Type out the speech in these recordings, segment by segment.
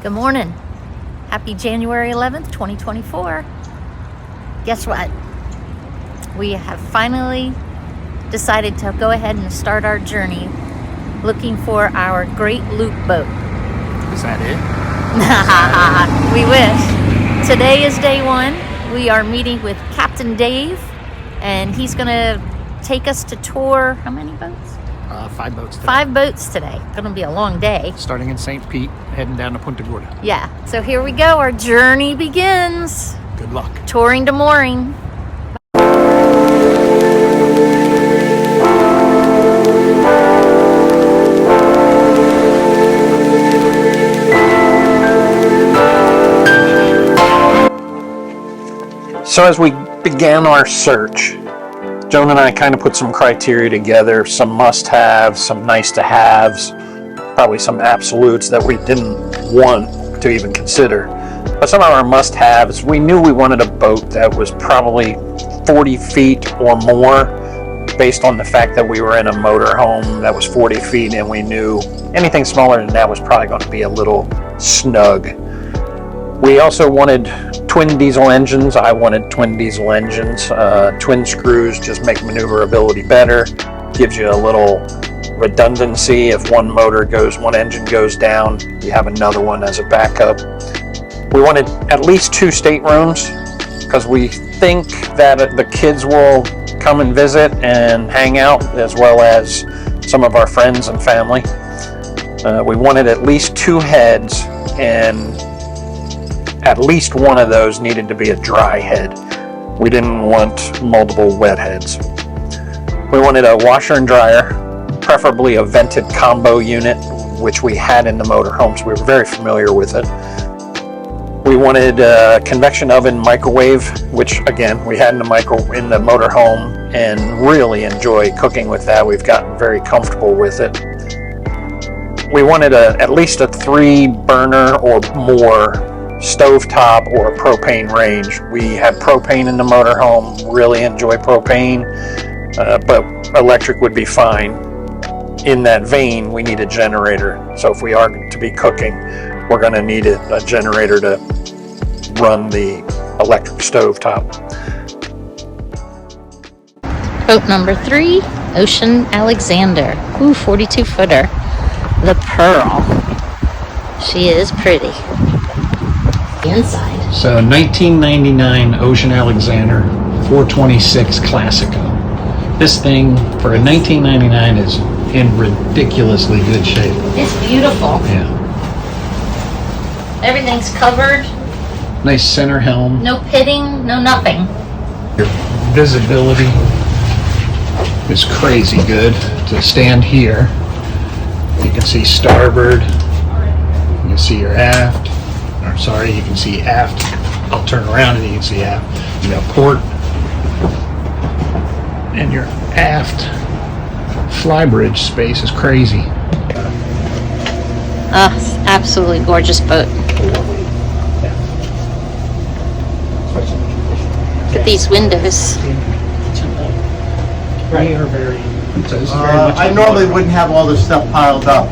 Good morning. Happy January 11th, 2024. Guess what? We have finally decided to go ahead and start our journey looking for our great loop boat. Is that it? We wish. Today is day one. We are meeting with Captain Dave, and he's going to take us to tour how many boats? 5 boats today. 5 boats today. Going to be a long day. Starting in St. Pete, heading down to Punta Gorda. Yeah. So here we go. Our journey begins. Good luck. Touring to mooring. So as we began our search, Joan and I kind of put some criteria together, some must-haves, some nice-to-haves, probably some absolutes that we didn't want to even consider. But some of our must-haves, we knew we wanted a boat that was probably 40 feet or more, based on the fact that we were in a motorhome that was 40 feet, and we knew anything smaller than that was probably going to be a little snug. We also wanted twin diesel engines. I wanted twin diesel engines. Twin screws just make maneuverability better. Gives you a little redundancy. If one engine goes down, you have another one as a backup. We wanted at least 2 staterooms because we think that the kids will come and visit and hang out, as well as some of our friends and family. We wanted at least 2 heads, and at least one of those needed to be a dry head. We didn't want multiple wet heads. We wanted a washer and dryer, preferably a vented combo unit, which we had in the motorhome, so we were very familiar with it. We wanted a convection oven microwave, which again we had in the motorhome and really enjoy cooking with that. We've gotten very comfortable with it. We wanted at least a 3 burner or more stovetop or a propane range. We had propane in the motorhome, really enjoy propane, but electric would be fine. In that vein, we need a generator. So if we are to be cooking, we're going to need a generator to run the electric stovetop. Boat number 3, Ocean Alexander. 42 footer. The Pearl. She is pretty. Inside. So 1999 Ocean Alexander 426 Classico. This thing for a 1999 is in ridiculously good shape. It's beautiful. Yeah. Everything's covered. Nice center helm. No pitting, no nothing. Your visibility is crazy good. To stand here, you can see starboard. You can see your aft. You can see aft. I'll turn around and you can see aft. You got port and your aft flybridge space is crazy. It's absolutely gorgeous boat. Look at these windows. I normally wouldn't have all this stuff piled up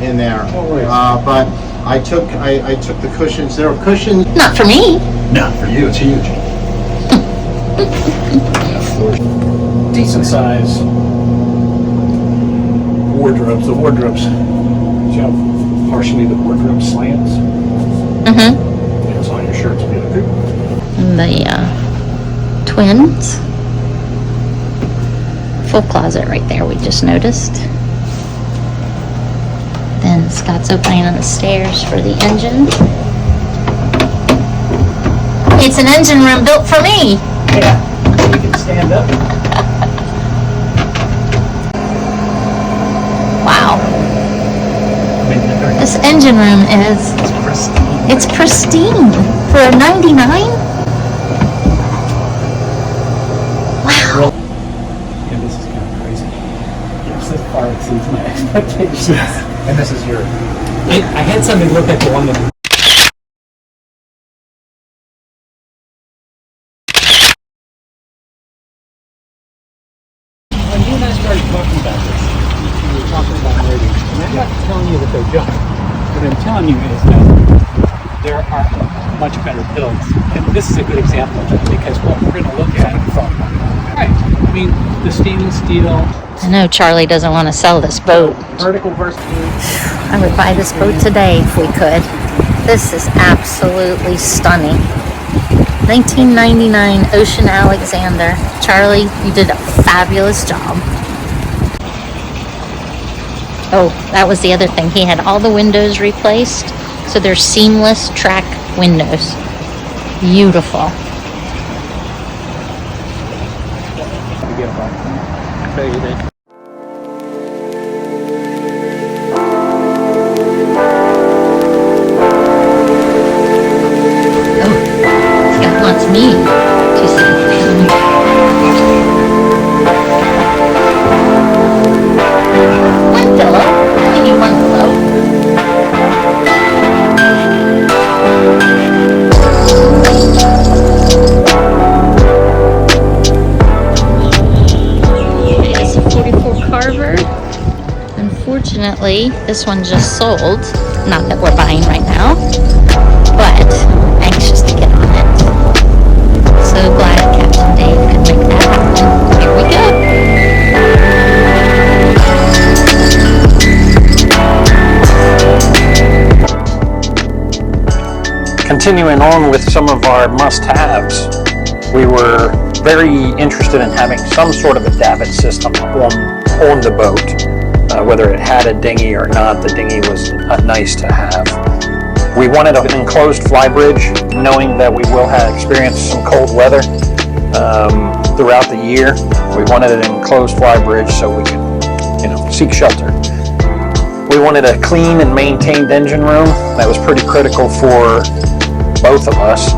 in there, but I took the cushions. There were cushions. Not for me. No, for you it's huge. Decent size wardrobes. The wardrobes, see how partially the wardrobe slants? Mm-hmm. It's on your shirts. And the twins. Full closet right there, we just noticed. Then Scott's opening on the stairs for the engine. It's an engine room built for me. Yeah, you can stand up. Wow. This engine room is... It's pristine. For a 99? Wow. Yeah, this is kind of crazy. Yes, this far exceeds my expectations. And this is your... I had somebody look at the one that... When you and I started talking about this, you were talking about ratings, and I'm not telling you that they're junk. What I'm telling you is there are much better builds. And this is a good example of it, because what we're going to look at, right, I mean, the stainless steel. I know Charlie doesn't want to sell this boat. Vertical versus. I would buy this boat today if we could. This is absolutely stunning. 1999 Ocean Alexander. Charlie, you did a fabulous job. Oh, that was the other thing. He had all the windows replaced, so they're seamless track windows. Beautiful. Scott wants me to see. One pillow. I need one pillow. It's a 44 Carver. Unfortunately, this one just sold. Not that we're buying right now, but anxious to get on it. So glad Captain Dave could make that happen. Here we go. Continuing on with some of our must-haves, we were very interested in having some sort of a davit system on the boat. Whether it had a dinghy or not, the dinghy was nice to have. We wanted an enclosed flybridge, knowing that we will have experienced some cold weather throughout the year. We wanted an enclosed flybridge so we could, seek shelter. We wanted a clean and maintained engine room. That was pretty critical for both of us.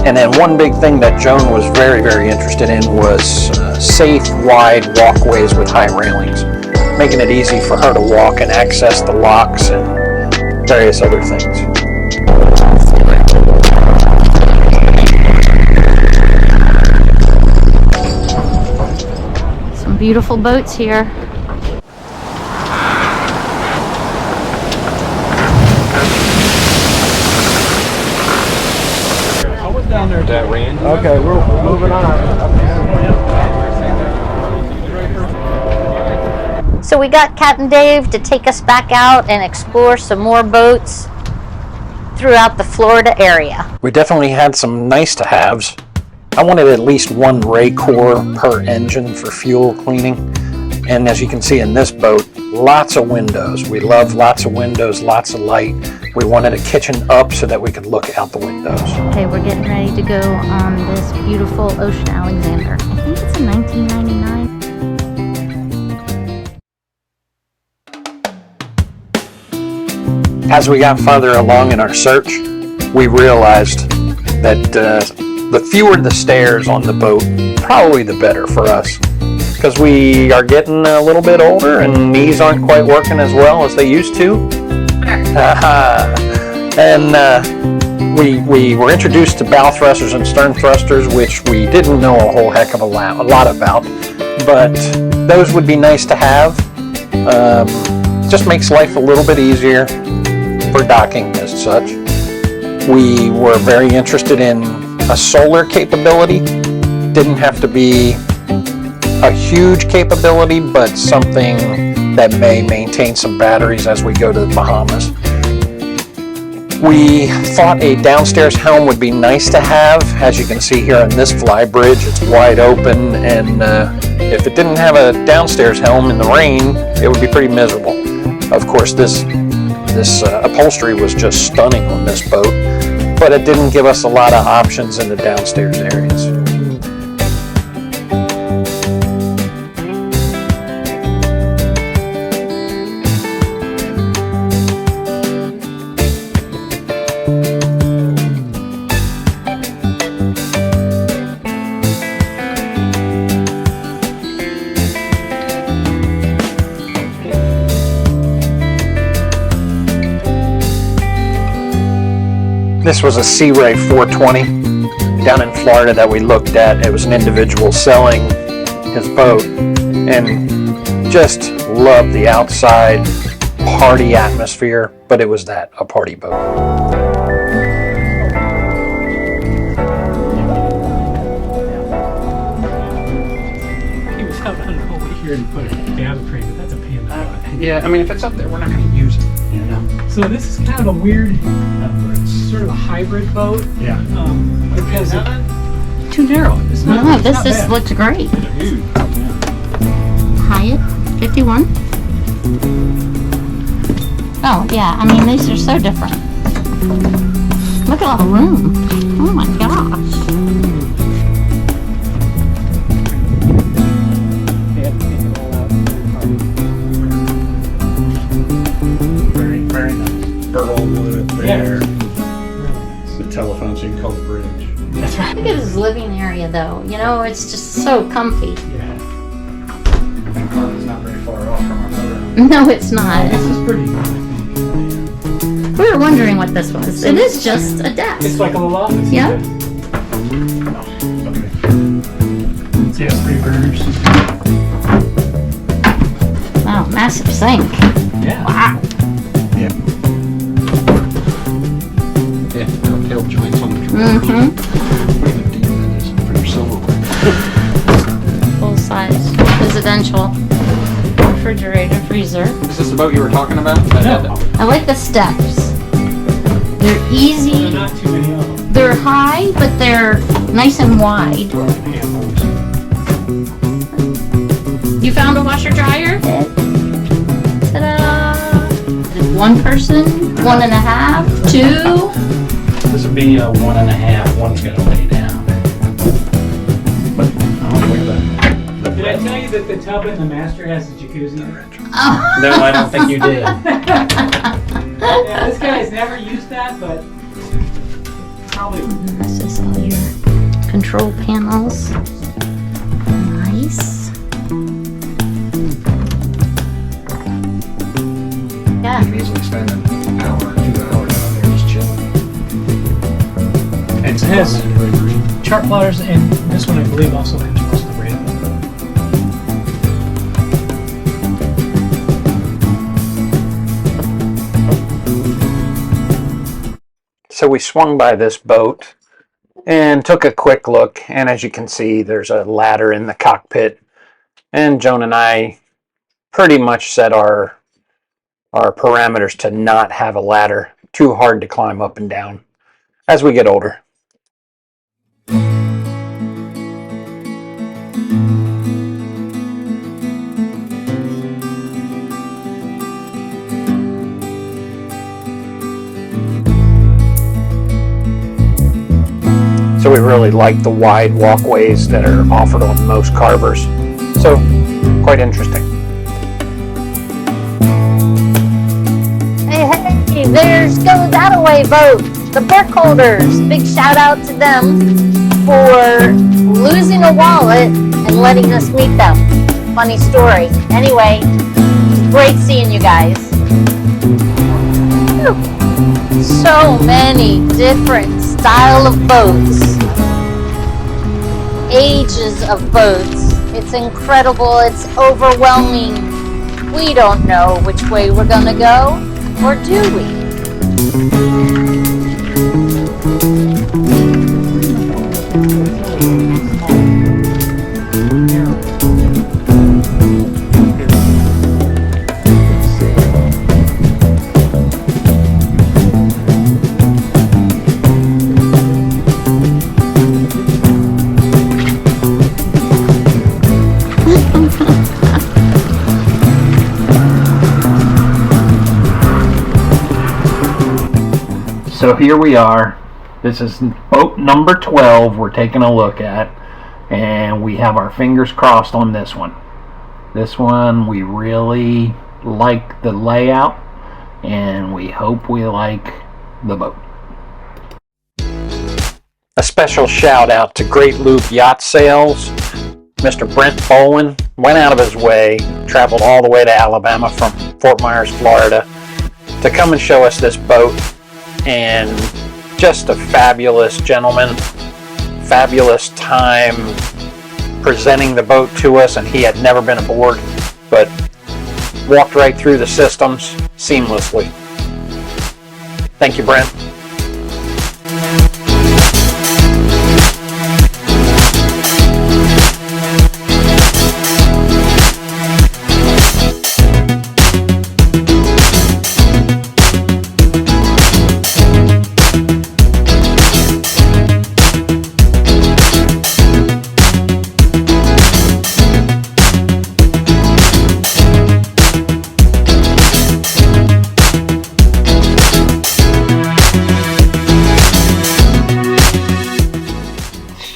And then one big thing that Joan was very, very interested in was safe, wide walkways with high railings, making it easy for her to walk and access the locks and various other things. Some beautiful boats here. Down there that ran. Okay, we're moving on. So we got Captain Dave to take us back out and explore some more boats throughout the Florida area. We definitely had some nice to haves. I wanted at least one ray core per engine for fuel cleaning. And as you can see in this boat, lots of windows. We love lots of windows, lots of light. We wanted a kitchen up so that we could look out the windows. Okay, we're getting ready to go on this beautiful Ocean Alexander. I think it's a 1999. As we got farther along in our search, we realized that the fewer the stairs on the boat, probably the better for us. Because we are getting a little bit older and knees aren't quite working as well as they used to. And we were introduced to bow thrusters and stern thrusters, which we didn't know a whole heck of a lot about. But those would be nice to have. Just makes life a little bit easier for docking as such. We were very interested in a solar capability. Didn't have to be a huge capability, but something that may maintain some batteries as we go to the Bahamas. We thought a downstairs helm would be nice to have. As you can see here on this fly bridge, it's wide open, and if it didn't have a downstairs helm in the rain, it would be pretty miserable. Of course, this upholstery was just stunning on this boat, but it didn't give us a lot of options in the downstairs areas. This was a Sea Ray 420 down in Florida that we looked at. It was an individual selling his boat, and just loved the outside party atmosphere, but it was a party boat. He was out on over here to put a dab crane, but that's a pain in the butt. Yeah, I mean, if it's up there, we're not going to use it, you know? So this is kind of a weird, sort of a hybrid boat. Yeah. Because it's too narrow. It's not, No, it's not this bad. looks great. Hyatt 51. Oh yeah, I mean these are so different. Look at all the room. Oh my gosh. They had to take it all out. Very, very nice. Burl wood there. Really nice. The telephone so you can call the bridge. That's right. Look at his living area though. You know, it's just so comfy. Yeah. And Carmen's not very far off from our photo. No, it's not. This is pretty good, I think. We were wondering what this was. It is just a desk. It's like a little office. Yeah. Okay. Yeah, 3 burners. Wow, massive sink. Yeah. Wow. Yeah. Yeah, tail joints on the drawers. Mm-hmm. What deep that is for your silverware. Full size residential refrigerator freezer. Is this the boat you were talking about? No, I like the steps. They're there are easy. not too many of them. They're high, but they're nice and wide. You found a washer dryer? Ta-da! One person, 1.5, 2. This would be a 1.5. One's going to lay down. But, oh, look at that. Did I tell you that the tub in the master has a jacuzzi? Oh. No, I don't think you did. Yeah, this guy's never used that, but probably. This is all your control panels. Nice. You Yeah. can easily spend an hour or 2 hours out there just chilling. And It has chart plotters, and this one I believe also has most of the radar. So we swung by this boat and took a quick look, and as you can see, there's a ladder in the cockpit, and Joan and I pretty much set our parameters to not have a ladder. Too hard to climb up and down as we get older. So we really like the wide walkways that are offered on most carvers. So quite interesting. Hey, there's Go That-A-Way boat, the Brick Holders. Big shout out to them for losing a wallet and letting us meet them. Funny story. Anyway, great seeing you guys. Whew. So many different style of boats, ages of boats. It's incredible. It's overwhelming. We don't know which way we're gonna go, or do we? So here we are. This is boat number 12 we're taking a look at, and we have our fingers crossed on this one. This one we really like the layout, and we hope we like the boat. A special shout out to Great Loop Yacht Sales. Mr. Brent Bowen went out of his way, traveled all the way to Alabama from Fort Myers, Florida, to come and show us this boat. And just a fabulous gentleman, fabulous time presenting the boat to us, and he had never been aboard, but walked right through the systems seamlessly. Thank you, Brent.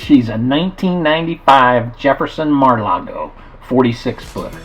She's a 1995 Jefferson Mar-a-Lago 46-footer.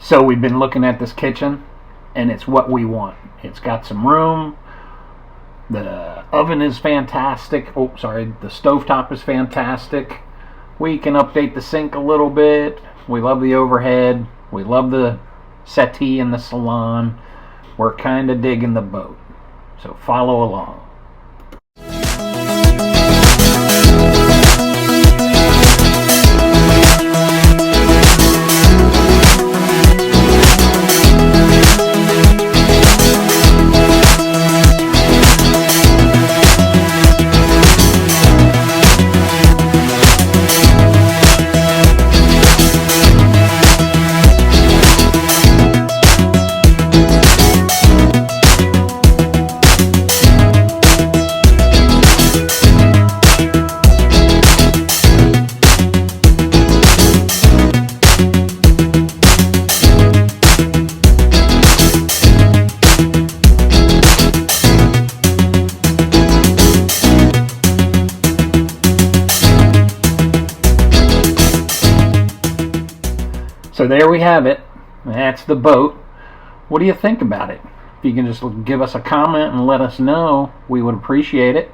So we've been looking at this kitchen, and it's what we want. It's got some room. The oven is fantastic. Oh, sorry, the stovetop is fantastic. We can update the sink a little bit. We love the overhead. We love the settee in the salon. We're kind of digging the boat. So follow along. So there we have it. That's the boat. What do you think about it? If you can just give us a comment and let us know, we would appreciate it.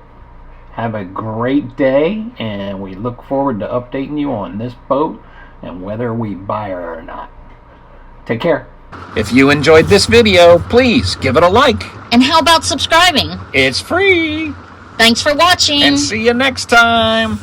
Have a great day, and we look forward to updating you on this boat and whether we buy her or not. Take care. If you enjoyed this video, please give it a like. And how about subscribing? It's free. Thanks for watching. And see you next time.